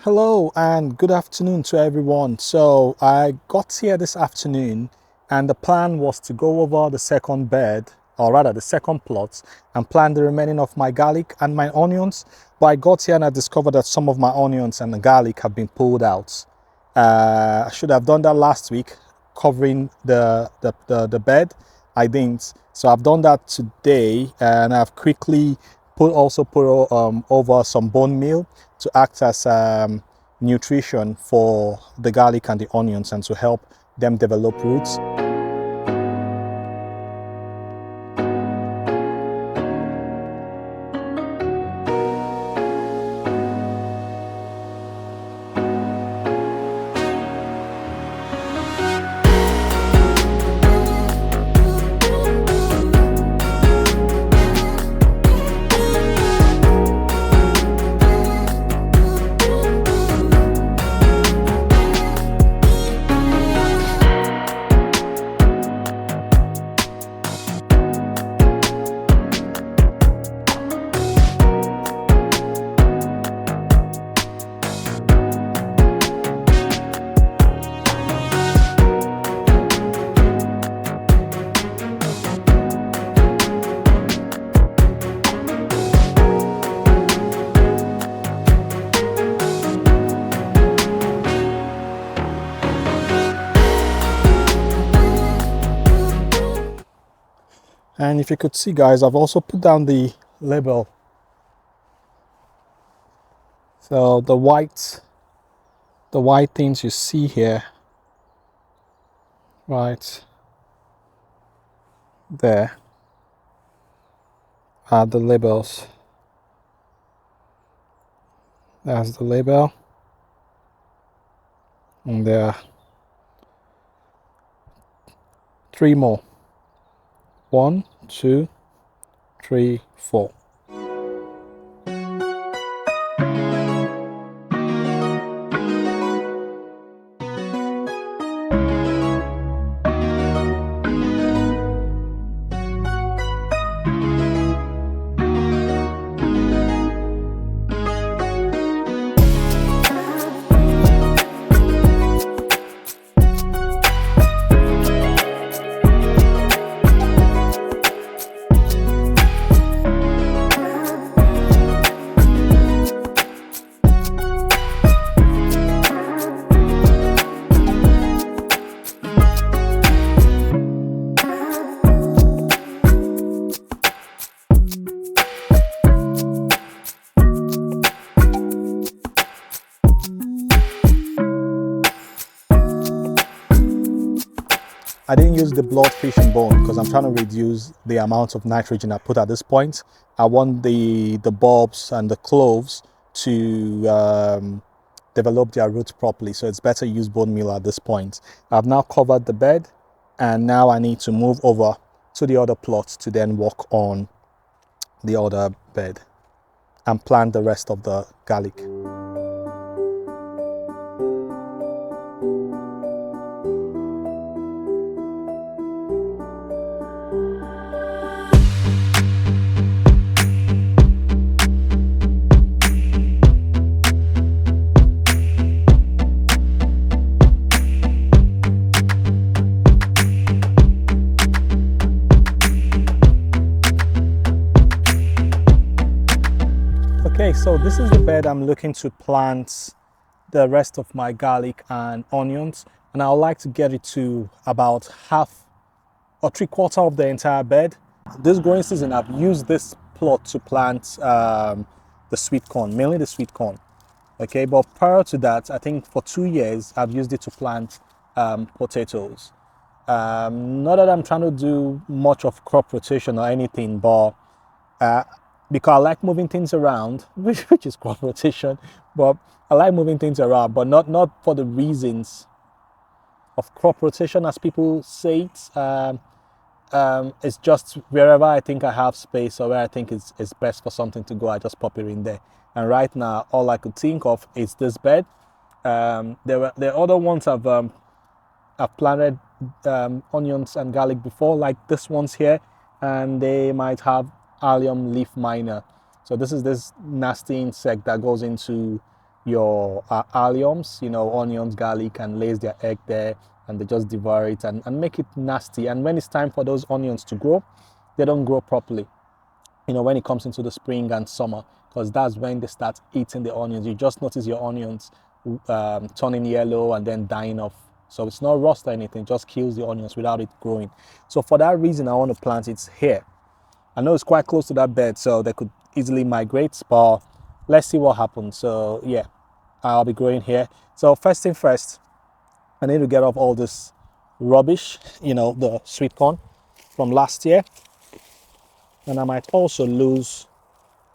Hello and good afternoon to everyone. So I got here this afternoon and the plan was to go over the second bed, or rather the second plot, and plant the remaining of my garlic and my onions. But I got here and I discovered that some of my onions and the garlic have been pulled out. I should have done that last week, covering the bed. I didn't. So I've done that today and I've quickly put over some bone meal to act as nutrition for the garlic and the onions and to help them develop roots. And if you could see, guys, I've also put down the label. So the white things you see here, right there, are the labels. That's the label. And there are 3 more. 1, 2, 3, 4. I didn't use the blood fish and bone because I'm trying to reduce the amount of nitrogen I put at this point. I want the bulbs and the cloves to develop their roots properly, so it's better use bone meal at this point. I've now covered the bed and now I need to move over to the other plot to then work on the other bed and plant the rest of the garlic. Okay, so this is the bed I'm looking to plant the rest of my garlic and onions, and I would like to get it to about half or 3/4 of the entire bed. This growing season, I've used this plot to plant the sweet corn, mainly the sweet corn. Okay, but prior to that, I think for 2 years, I've used it to plant potatoes. Not that I'm trying to do much of crop rotation or anything, but because I like moving things around, which is crop rotation, but I like moving things around, but not for the reasons of crop rotation as people say it. It's just wherever I think I have space or where I think it's best for something to go, I just pop it in there. And right now, all I could think of is this bed. There are other ones I've planted onions and garlic before, like this one's here, and they might have allium leaf miner. So this is this nasty insect that goes into your alliums, you know, onions, garlic, and lays their egg there, and they just devour it and make it nasty. And when it's time for those onions to grow, they don't grow properly, you know, when it comes into the spring and summer, because that's when they start eating the onions. You just notice your onions turning yellow and then dying off. So it's not rust or anything, it just kills the onions without it growing. So for that reason, I want to plant it here. I know it's quite close to that bed, so they could easily migrate, but let's see what happens. So yeah, I'll be growing here. So first thing first, I need to get off all this rubbish, you know, the sweet corn from last year. And I might also lose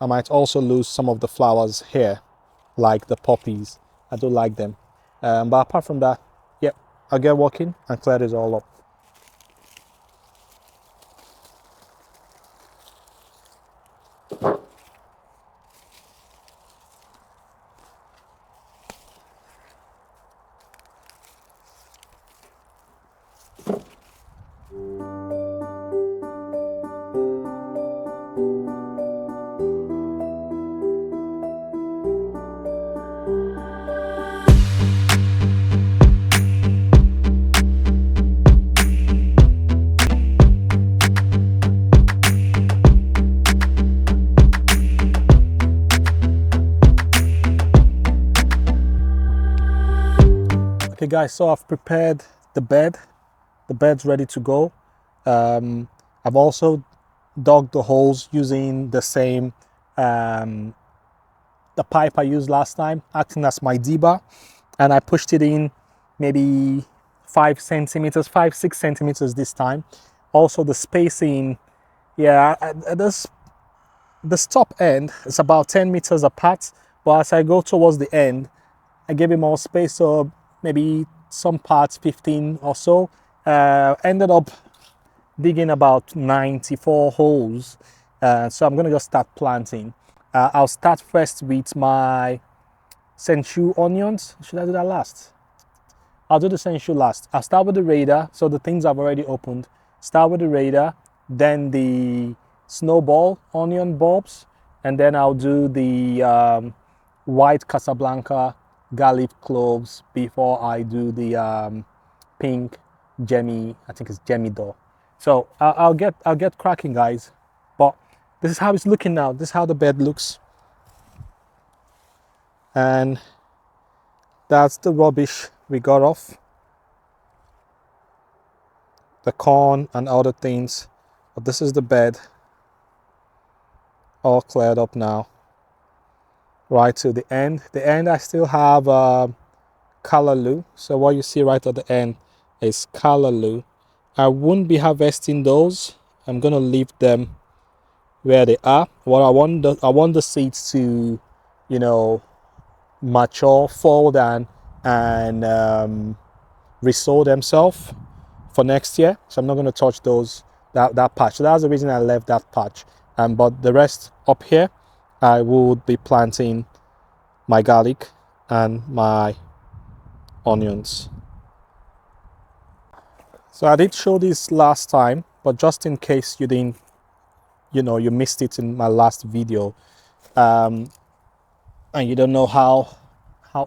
some of the flowers here, like the poppies. I do like them. But apart from that, yep, I'll get walking and clear this all up. Okay guys, so I've prepared the bed. The bed's ready to go. I've also dug the holes using the same the pipe I used last time, acting as my debur, and I pushed it in maybe 5 centimeters, 5-6 centimeters this time. Also the spacing, yeah, this top end is about 10 meters apart, but as I go towards the end, I gave it more space, so maybe some parts 15 or so. Ended up digging about 94 holes. So I'm gonna just start planting. I'll start first with my sensu onions. Should I do that last? I'll do the sensu last. I'll start with the radar. So the things I've already opened. Start with the radar, then the snowball onion bulbs, and then I'll do the white Casablanca garlic cloves before I do the pink Jemmy, I think it's Jemmy door. So I'll get cracking, guys. But this is how it's looking now. This is how the bed looks, and that's the rubbish we got off, the corn and other things. But this is the bed, all cleared up now, right to the end. The end I still have callaloo. So what you see right at the end is callaloo. I won't be harvesting those. I'm gonna leave them where they are. What I want the seeds to, you know, mature, fold and resow themselves for next year. So I'm not gonna touch those, that patch. So that's the reason I left that patch. But the rest up here, I would be planting my garlic and my onions. So I did show this last time, but just in case you didn't, you know, you missed it in my last video, and you don't know how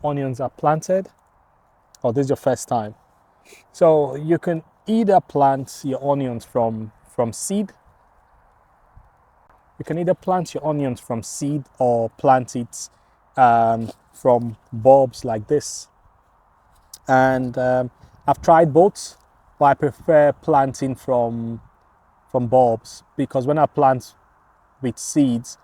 onions are planted, or this is your first time. So you can either plant your onions from seed. You can either plant your onions from seed or plant it from bulbs like this. And I've tried both, but I prefer planting from bulbs, because when I plant with seeds,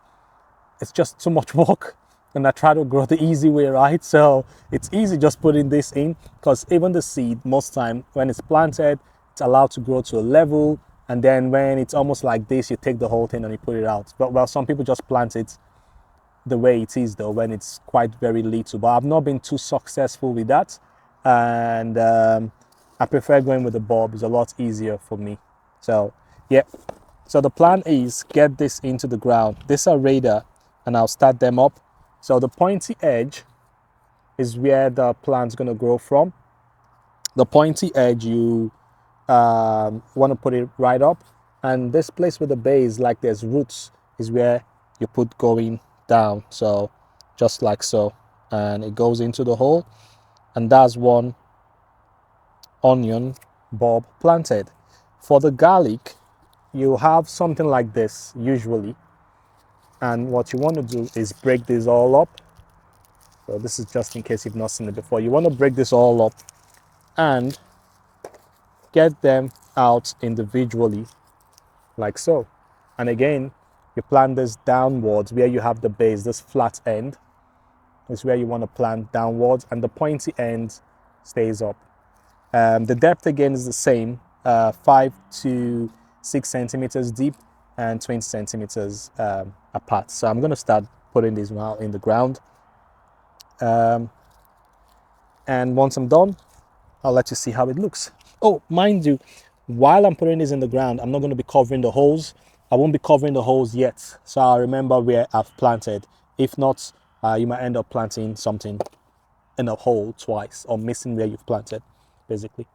it's just too much work, and I try to grow the easy way, right? So it's easy just putting this in, because even the seed, most time when it's planted, it's allowed to grow to a level, and then when it's almost like this, you take the whole thing and you put it out. But well, some people just plant it the way it is though, when it's quite very little. But I've not been too successful with that, and I prefer going with the bulb. It's a lot easier for me. So yeah, so the plan is get this into the ground. These are radar, and I'll start them up. So the pointy edge is where the plant's going to grow from. The pointy edge, you want to put it right up, and this place with the base, like there's roots, is where you put going down. So just like so. and it goes into the hole, and that's one onion bulb planted. For the garlic, you have something like this usually, and what you want to do is break this all up. So this is just in case you've not seen it before. You want to break this all up and get them out individually like so. And again, you plant this downwards where you have the base. This flat end is where you want to plant downwards, and the pointy end stays up. The depth again is the same, 5 to 6 centimeters deep and 20 centimeters apart. So I'm going to start putting these now in the ground. And once I'm done, I'll let you see how it looks. Oh, mind you, while I'm putting this in the ground, I'm not going to be covering the holes. I won't be covering the holes yet. So I'll remember where I've planted. If not, you might end up planting something in a hole twice or missing where you've planted, basically.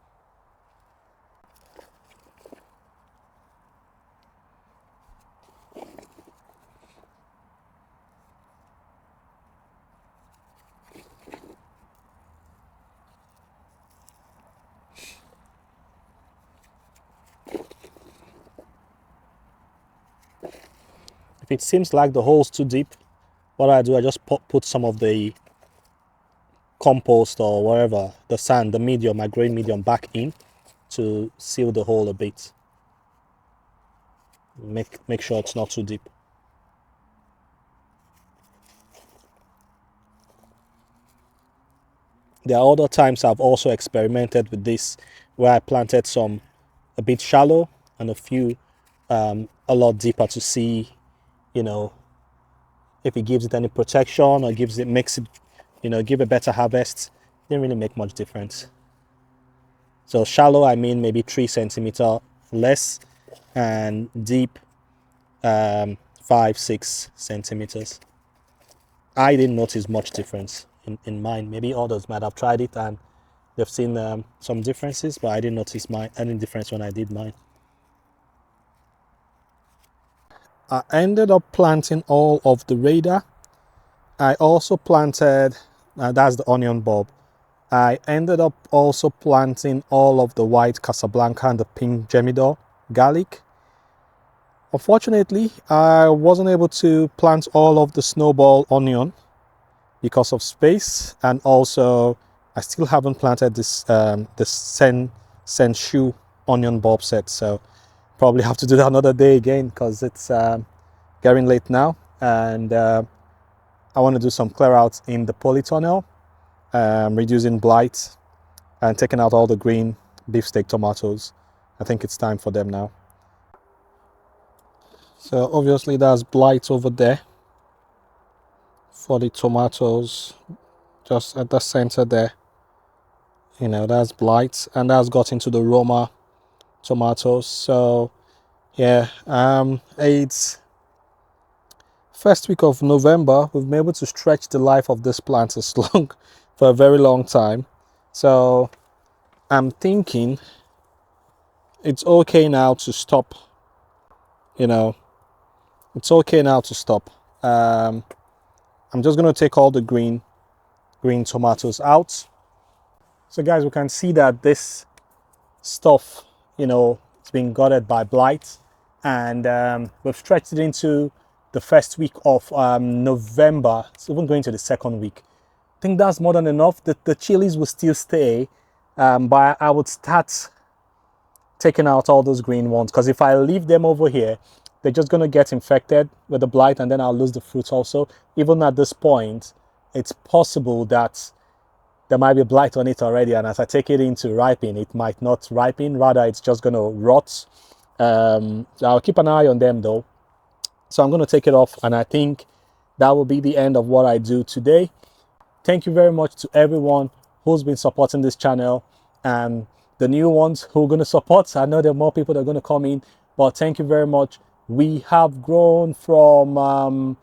If it seems like the hole's too deep, what I do, I just put some of the compost or whatever, the sand, the medium, my grain medium back in to seal the hole a bit. Make sure it's not too deep. There are other times I've also experimented with this where I planted some a bit shallow and a few a lot deeper to see, you know, if it gives it any protection or makes it, give a better harvest. Didn't really make much difference. So shallow, I mean maybe 3 centimeter less, and deep 5-6 centimeters. I didn't notice much difference in mine. Maybe others might have tried it and they've seen some differences, but I didn't notice any difference when I did mine. I ended up planting all of the radar. I also planted, that's the onion bulb. I ended up also planting all of the white Casablanca and the pink Gemidor garlic. Unfortunately, I wasn't able to plant all of the snowball onion because of space, and also I still haven't planted this Senshu onion bulb set, so probably have to do that another day again because it's getting late now, and I want to do some clear out in the polytunnel, reducing blight and taking out all the green beefsteak tomatoes. I think it's time for them now. So obviously there's blight over there for the tomatoes, just at the center there. That's blight, and that's got into the Roma tomatoes. So yeah, it's first week of November. We've been able to stretch the life of this plant as long for a very long time. So I'm thinking it's okay now to stop. It's okay now to stop. I'm just going to take all the green tomatoes out. So guys, we can see that this stuff, it's been gutted by blight, and we've stretched it into the first week of November. It's even going to the second week. I think that's more than enough. The chilies will still stay, but I would start taking out all those green ones, because if I leave them over here, they're just going to get infected with the blight, and then I'll lose the fruits also. Even at this point, it's possible that there might be blight on it already, and as I take it into ripen, it might not ripen. Rather, it's just going to rot. I'll keep an eye on them though. So I'm going to take it off, and I think that will be the end of what I do today. Thank you very much to everyone who's been supporting this channel, and the new ones who are going to support. I know there are more people that are going to come in, but thank you very much. We have grown from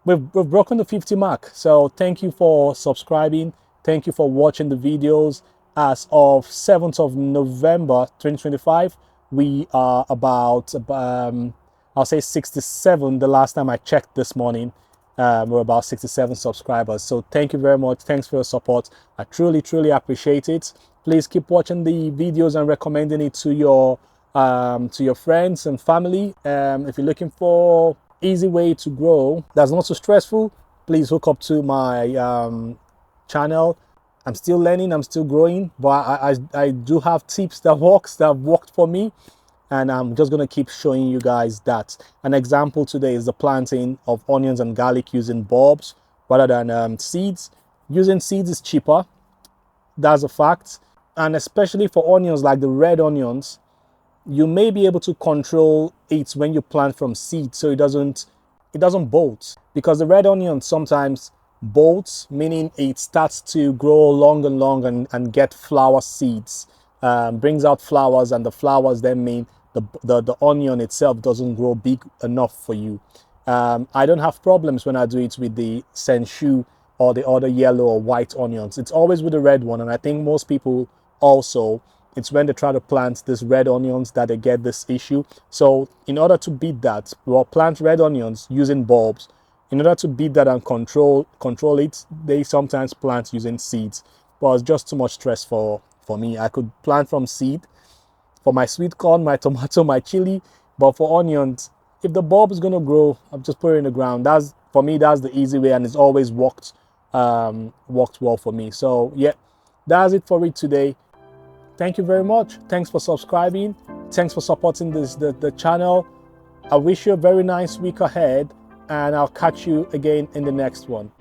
we've broken the 50 mark, so thank you for subscribing. Thank you for watching the videos. As of 7th of November 2025, we are about I'll say 67 the last time I checked this morning, We're about 67 subscribers. So thank you very much. Thanks for your support. I truly appreciate it. Please keep watching the videos and recommending it to your friends and family. If you're looking for easy way to grow that's not so stressful, please hook up to my channel. I'm still learning, I'm still growing, but I do have tips that have worked for me, and I'm just going to keep showing you guys that. An example today is the planting of onions and garlic using bulbs rather than seeds. Using seeds is cheaper, that's a fact, and especially for onions like the red onions, you may be able to control it when you plant from seed so it doesn't bolt, because the red onion sometimes bolts, meaning it starts to grow long and long and get flower seeds, brings out flowers, and the flowers then mean the onion itself doesn't grow big enough for you. I don't have problems when I do it with the sensu or the other yellow or white onions. It's always with the red one, and I think most people also, it's when they try to plant these red onions that they get this issue. So in order to beat that, we'll plant red onions using bulbs. In order to beat that and control it, they sometimes plant using seeds. But it's just too much stress for me. I could plant from seed for my sweet corn, my tomato, my chili, but for onions, if the bulb is going to grow, I'll just put it in the ground. That's, for me, that's the easy way, and it's always worked well for me. So yeah, that's it for it today. Thank you very much. Thanks for subscribing. Thanks for supporting the channel. I wish you a very nice week ahead, and I'll catch you again in the next one.